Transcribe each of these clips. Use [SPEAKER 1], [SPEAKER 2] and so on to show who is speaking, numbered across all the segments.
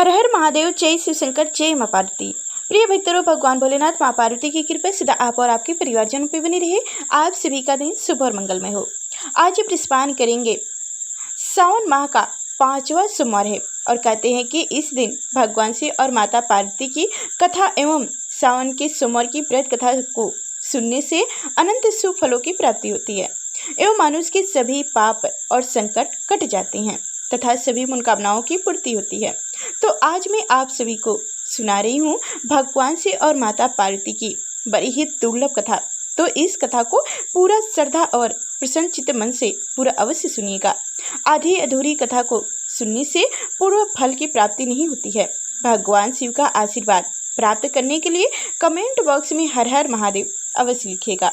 [SPEAKER 1] हर हर महादेव, जय शिव शंकर, जय मां पार्वती। प्रिय भक्तों, भगवान भोलेनाथ, मां पार्वती की कृपा सदा आप और आपके परिवारजनों पे बनी रहे। आप सभी का दिन शुभ और मंगलमय हो। आज प्रस्पान करेंगे सावन माह का 5वां सोमवार है और कहते हैं कि इस दिन भगवान शिव और माता पार्वती की कथा एवं सावन के सोमवार की व्रत कथा को सुनने से अनंत शुभ फलों की प्राप्ति होती है एवं मनुष्य के सभी पाप और संकट कट जाते हैं तथा सभी मनोकामनाओं की पूर्ति होती है। तो आज मैं आप सभी को सुना रही हूँ भगवान शिव और माता पार्वती की बड़ी ही दुर्लभ कथा। तो इस कथा को पूरा श्रद्धा और प्रसन्नचित्त मन से पूरा अवश्य सुनिएगा। आधी अधूरी कथा को सुनने से पूर्ण फल की प्राप्ति नहीं होती है। भगवान शिव का आशीर्वाद प्राप्त करने के लिए कमेंट बॉक्स में हर हर महादेव अवश्य लिखिएगा।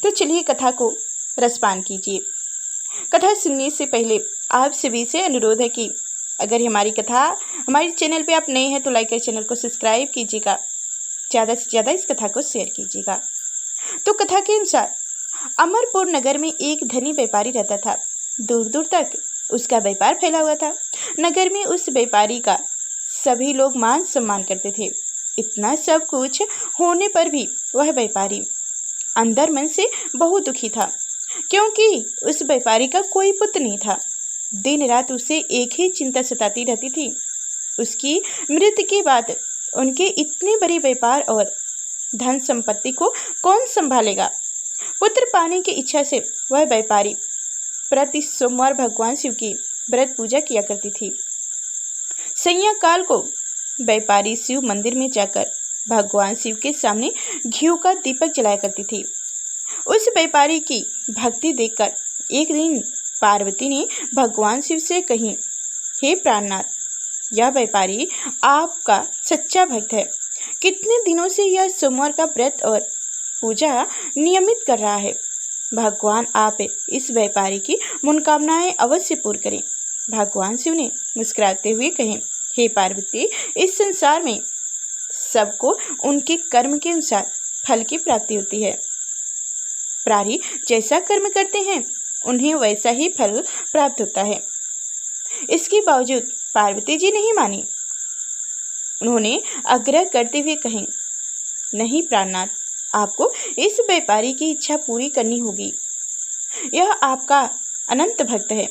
[SPEAKER 1] तो चलिए कथा को रसपान कीजिए। कथा सुनने से पहले आप सभी से अनुरोध है कि अगर हमारी कथा हमारे चैनल पे आप नए हैं तो लाइक कर चैनल को सब्सक्राइब कीजिएगा, ज़्यादा से ज़्यादा इस कथा को शेयर कीजिएगा। तो कथा के अनुसार अमरपुर नगर में एक धनी व्यापारी रहता था। दूर दूर तक उसका व्यापार फैला हुआ था। नगर में उस व्यापारी का सभी लोग मान सम्मान करते थे। इतना सब कुछ होने पर भी वह व्यापारी अंदर मन से बहुत दुखी था, क्योंकि उस व्यापारी का कोई पुत्र नहीं था। दिन रात उसे एक ही चिंता सताती रहती थी, उसकी मृत्यु के बाद उनके इतने बड़े व्यापार और धन संपत्ति को कौन संभालेगा। पुत्र पाने की इच्छा से वह व्यापारी प्रति सोमवार भगवान शिव की व्रत पूजा किया करती थी। संध्या काल को व्यापारी शिव मंदिर में जाकर भगवान शिव के सामने घी का दीपक जलाया करती थी। उस व्यापारी की भक्ति देखकर एक दिन पार्वती ने भगवान शिव से कही, हे प्राणनाथ, यह व्यापारी आपका सच्चा भक्त है। कितने दिनों से यह सोमवार का व्रत और पूजा नियमित कर रहा है। भगवान आप इस व्यापारी की मनोकामनाएं अवश्य पूर्ण करें। भगवान शिव ने मुस्कुराते हुए कहे, हे पार्वती, इस संसार में सबको उनके कर्म के अनुसार फल की प्राप्ति होती है। प्राणी जैसा कर्म करते हैं उन्हें वैसा ही फल प्राप्त होता है। इसके बावजूद पार्वती जी नहीं मानी। उन्होंने आग्रह करते हुए कहे, नहीं प्राणनाथ, आपको इस व्यापारी की इच्छा पूरी करनी होगी। यह आपका अनंत भक्त है।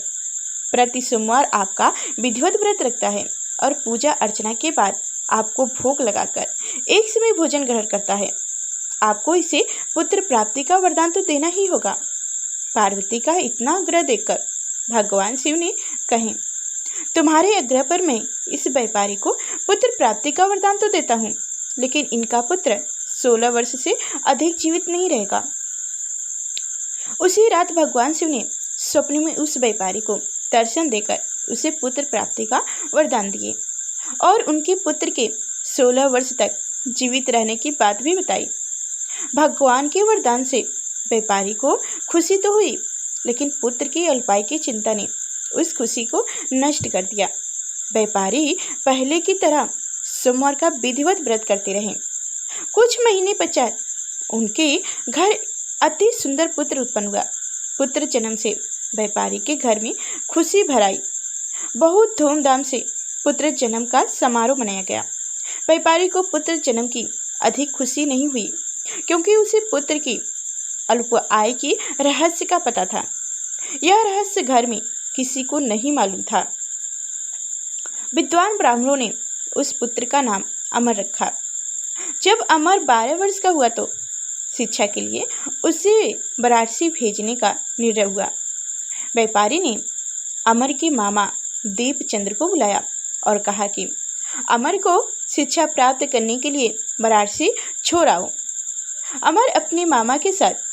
[SPEAKER 1] प्रति सोमवार आपका विधिवत व्रत रखता है और पूजा अर्चना के बाद आपको भोग लगाकर एक समय भोजन ग्रहण करता है। आपको इसे पुत्र प्राप्ति का वरदान तो देना ही होगा। पार्वती का इतना आग्रह देखकर भगवान शिव ने कहे, तुम्हारे आग्रह पर मैं इस व्यापारी को पुत्र प्राप्ति का वरदान तो देता हूँ, लेकिन इनका पुत्र 16 वर्ष से अधिक जीवित नहीं रहेगा। उसी रात भगवान शिव ने स्वप्न में उस व्यापारी को दर्शन देकर उसे पुत्र प्राप्ति का वरदान दिए और उनके पुत्र के 16 वर्ष तक जीवित रहने की बात भी बताई। भगवान के वरदान से व्यापारी को खुशी तो हुई, लेकिन पुत्र की अल्पायु की चिंता ने उस खुशी को नष्ट कर दिया। व्यापारी पहले की तरह सोमवार का विधिवत व्रत करते रहे। कुछ महीने पश्चात उनके घर अति सुंदर पुत्र उत्पन्न हुआ। पुत्र जन्म से व्यापारी के घर में खुशी भराई। बहुत धूमधाम से पुत्र जन्म का समारोह मनाया गया। व्यापारी को पुत्र जन्म की अधिक खुशी नहीं हुई, क्योंकि उसे पुत्र की अल्प आय की रहस्य का पता था। यह रहस्य घर में किसी को नहीं मालूम था। विद्वान ब्राह्मणों ने उस पुत्र का नाम अमर रखा। जब अमर 12 वर्ष का हुआ तो शिक्षा के लिए उसे वाराणसी भेजने का निर्णय हुआ। व्यापारी ने अमर के मामा दीपचंद्र को बुलाया और कहा कि अमर को शिक्षा प्राप्त करने के लिए वाराणसी छोड़ आओ। अमर अपने मामा के साथ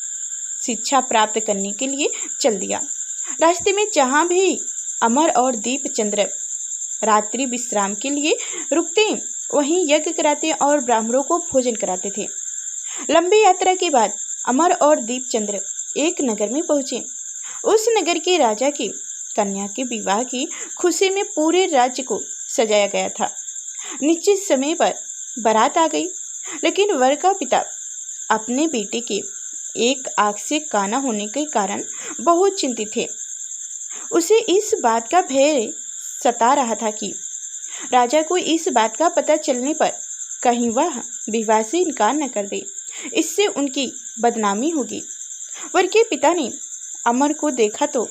[SPEAKER 1] शिक्षा प्राप्त करने के लिए चल दिया। रास्ते में जहाँ भी अमर और दीपचंद्र रात्रि विश्राम के लिए रुकते, वहीं यज्ञ कराते और ब्राह्मणों को भोजन कराते थे। लंबी यात्रा के बाद अमर और दीपचंद्र एक नगर में पहुंचे। उस नगर के राजा की कन्या के विवाह की खुशी में पूरे राज्य को सजाया गया था। निश्चित समय पर बारात आ गई, लेकिन वर का पिता अपने बेटे के एक आंख से काना होने के कारण बहुत चिंतित थे। उसे इस बात का भय सता रहा था कि राजा को इस बात का पता चलने पर कहीं वह विवाह से इनकार न कर दे, इससे उनकी बदनामी होगी। वर के पिता ने अमर को देखा तो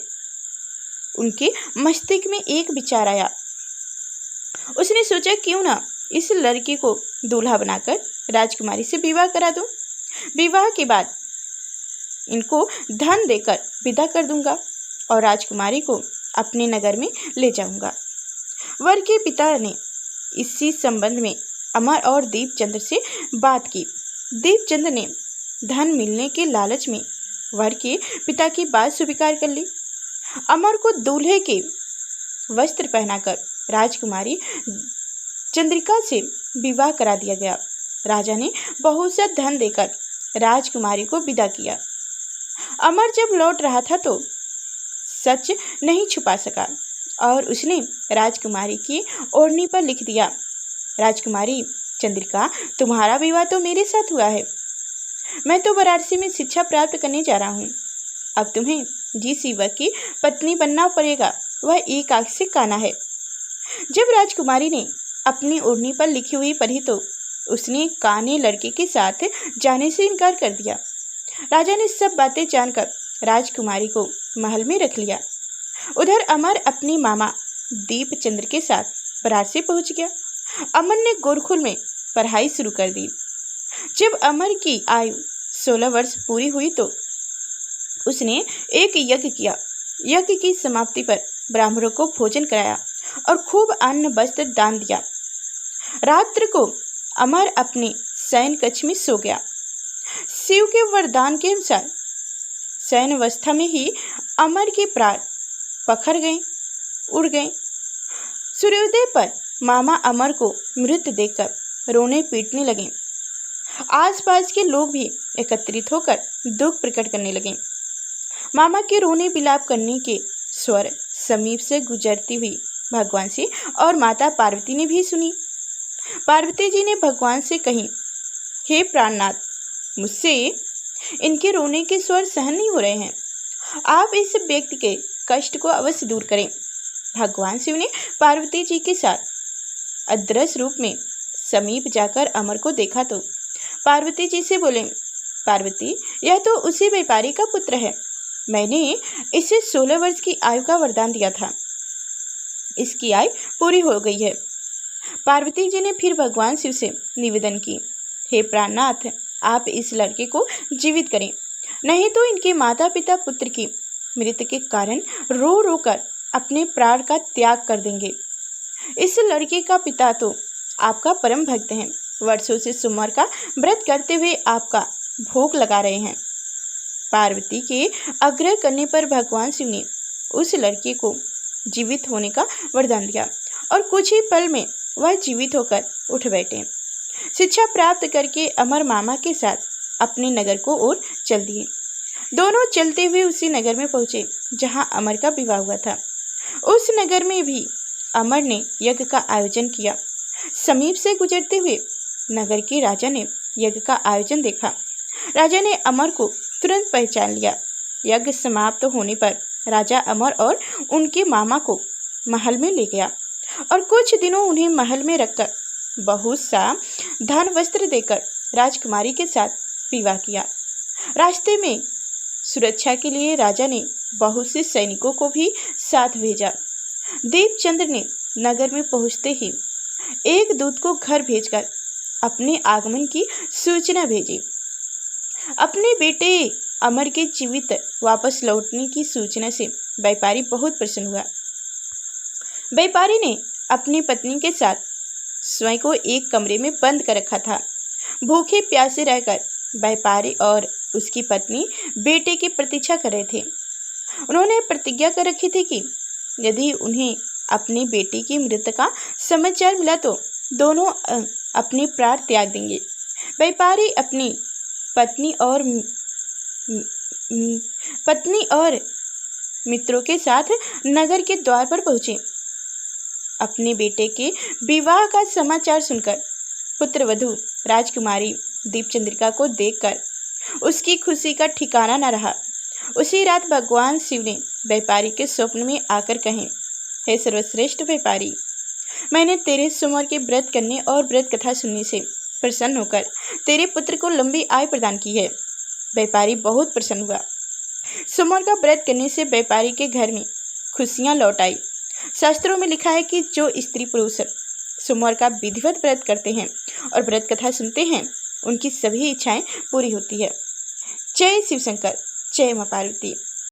[SPEAKER 1] उनके मस्तिष्क में एक विचार आया। उसने सोचा क्यों ना इस लड़की को दूल्हा बनाकर राजकुमारी से विवाह करा दूं। विवाह के बाद इनको धन देकर विदा कर दूंगा और राजकुमारी को अपने नगर में ले जाऊंगा। वर के पिता ने इसी संबंध में अमर और दीपचंद्र से बात की। दीपचंद्र ने धन मिलने के लालच में वर के पिता की बात स्वीकार कर ली। अमर को दूल्हे के वस्त्र पहनाकर राजकुमारी चंद्रिका से विवाह करा दिया गया। राजा ने बहुत सा धन देकर राजकुमारी को विदा किया। अमर जब लौट रहा था तो सच नहीं छुपा सका और उसने राजकुमारी की ओढ़नी पर लिख दिया, राजकुमारी चंद्रिका, तुम्हारा विवाह तो मेरे साथ हुआ है। मैं तो वाराणसी में शिक्षा प्राप्त करने जा रहा हूँ। अब तुम्हें जिस युवक की पत्नी बनना पड़ेगा वह एक आंख से काना है। जब राजकुमारी ने अपनी ओढ़नी पर लिखी हुई पढ़ी तो उसने काने लड़के के साथ जाने से इनकार कर दिया। राजा ने सब बातें जानकर राजकुमारी को महल में रख लिया। उधर अमर अपने मामा दीपचंद्र के साथ वाराणसी पहुंच गया। अमर ने गुरुकुल में पढ़ाई शुरू कर दी। जब अमर की आयु 16 वर्ष पूरी हुई तो उसने एक यज्ञ किया। यज्ञ की समाप्ति पर ब्राह्मणों को भोजन कराया और खूब अन्न वस्त्र दान दिया। रात्र को अमर अपने शयन कक्ष में सो गया। शिव के वरदान के अनुसार शयन अवस्था में ही अमर के प्राण पखर गए, उड़ गए। सूर्योदय पर मामा अमर को मृत देखकर रोने पीटने लगे। आसपास के लोग भी एकत्रित होकर दुख प्रकट करने लगे। मामा के रोने बिलाप करने के स्वर समीप से गुजरती हुई भगवान से और माता पार्वती ने भी सुनी। पार्वती जी ने भगवान से कही, हे प्राणनाथ, मुझसे इनके रोने के स्वर सहन नहीं हो रहे हैं। आप इस व्यक्ति के कष्ट को अवश्य दूर करें। भगवान शिव ने पार्वती जी के साथ अदृश्य रूप में समीप जाकर अमर को देखा तो पार्वती जी से बोले, पार्वती, यह तो उसी व्यापारी का पुत्र है। मैंने इसे 16 वर्ष की आयु का वरदान दिया था। इसकी आयु पूरी हो गई है। पार्वती जी ने फिर भगवान शिव से निवेदन की, हे प्राणनाथ, आप इस लड़के को जीवित करें, नहीं तो इनके माता पिता पुत्र की मृत्यु के कारण रो रो कर अपने प्राण का त्याग कर देंगे। इस लड़के का पिता तो आपका परम भक्त हैं, वर्षों से सोमवार का व्रत करते हुए आपका भोग लगा रहे हैं। पार्वती के आग्रह करने पर भगवान शिव ने उस लड़के को जीवित होने का वरदान दिया और कुछ ही पल में वह जीवित होकर उठ बैठे। शिक्षा प्राप्त करके अमर मामा के साथ अपने नगर को ओर चल दिए। दोनों चलते हुए उसी नगर में पहुंचे जहां अमर का विवाह हुआ था। उस नगर में भी अमर ने यज्ञ का आयोजन किया। समीप से गुजरते हुए नगर के राजा ने यज्ञ का आयोजन देखा। राजा ने अमर को तुरंत पहचान लिया। यज्ञ समाप्त होने पर राजा अमर और उनके मामा को महल में ले गया और कुछ दिनों उन्हें महल में रखकर बहुत सा धन वस्त्र देकर राजकुमारी के साथ विवाह किया। रास्ते में सुरक्षा के लिए राजा ने बहुत से सैनिकों को भी साथ भेजा। दीपचंद्र ने नगर में पहुंचते ही एक दूत को घर भेजकर अपने आगमन की सूचना भेजी। अपने बेटे अमर के जीवित वापस लौटने की सूचना से व्यापारी बहुत प्रसन्न हुआ। व्यापारी ने अपनी पत्नी के साथ स्वयं को एक कमरे में बंद कर रखा था। भूखे प्यासे रहकर व्यापारी और उसकी पत्नी बेटे की प्रतीक्षा कर रहे थे। उन्होंने प्रतिज्ञा कर रखी थी कि यदि उन्हें अपने बेटे की मृत्यु का समाचार मिला तो दोनों अपने प्राण त्याग देंगे। व्यापारी अपनी पत्नी और मित्रों के साथ नगर के द्वार पर पहुंचे। अपने बेटे के विवाह का समाचार सुनकर पुत्रवधू राजकुमारी दीपचंद्रिका को देखकर उसकी खुशी का ठिकाना न रहा। उसी रात भगवान शिव ने व्यापारी के स्वप्न में आकर कहे, हे सर्वश्रेष्ठ व्यापारी, मैंने तेरे सोमवार के व्रत करने और व्रत कथा सुनने से प्रसन्न होकर तेरे पुत्र को लंबी आयु प्रदान की है। व्यापारी बहुत प्रसन्न हुआ। सोमवार का व्रत करने से व्यापारी के घर में खुशियां लौट आई। शास्त्रों में लिखा है कि जो स्त्री पुरुष सोमवार का विधिवत व्रत करते हैं और व्रत कथा सुनते हैं, उनकी सभी इच्छाएं पूरी होती है। जय शिव शंकर, जय मां पार्वती।